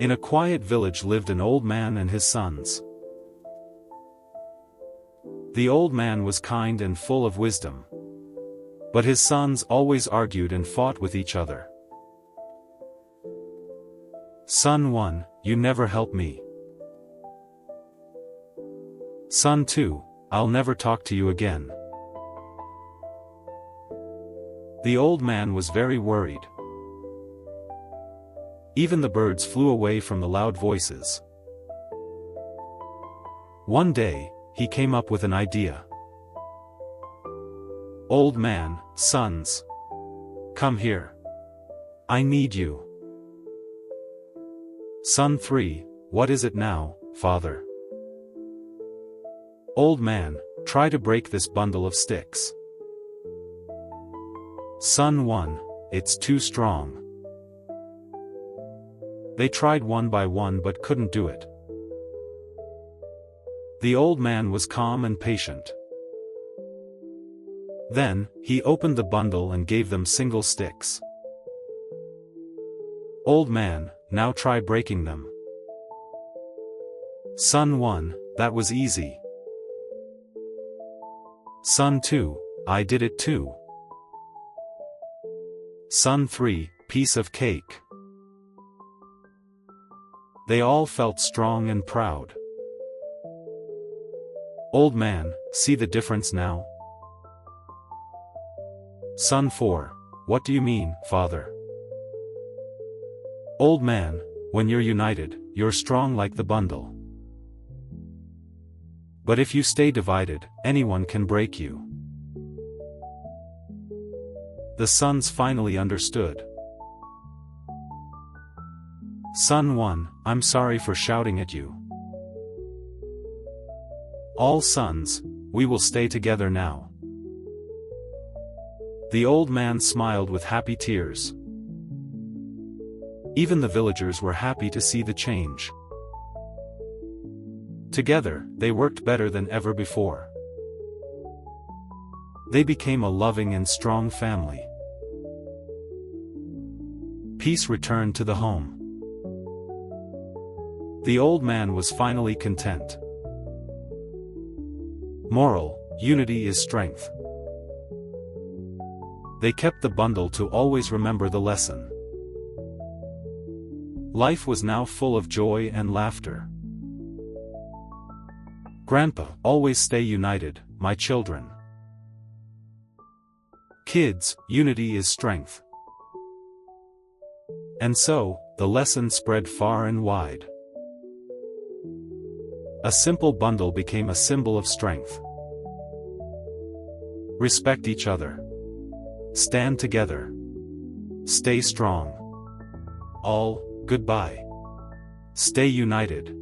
In a quiet village lived an old man and his sons. The old man was kind and full of wisdom. But his sons always argued and fought with each other. Son 1, you never help me. Son 2, I'll never talk to you again. The old man was very worried. Even the birds flew away from the loud voices. One day, he came up with an idea. Old man, sons. Come here. I need you. Son 3, what is it now, father? Old man, try to break this bundle of sticks. Son 1, it's too strong. They tried one by one but couldn't do it. The old man was calm and patient. Then, he opened the bundle and gave them single sticks. Old man, now try breaking them. Son 1, that was easy. Son 2, I did it too. Son 3, piece of cake. They all felt strong and proud. Old man, see the difference now? Son 4, what do you mean, father? Old man, when you're united, you're strong like the bundle. But if you stay divided, anyone can break you. The sons finally understood. Son 1, I'm sorry for shouting at you. All sons, we will stay together now. The old man smiled with happy tears. Even the villagers were happy to see the change. Together, they worked better than ever before. They became a loving and strong family. Peace returned to the home. The old man was finally content. Moral: unity is strength. They kept the bundle to always remember the lesson. Life was now full of joy and laughter. Grandpa, always stay united, my children. Kids, unity is strength. And so, the lesson spread far and wide. A simple bundle became a symbol of strength. Respect each other. Stand together. Stay strong. All, goodbye. Stay united.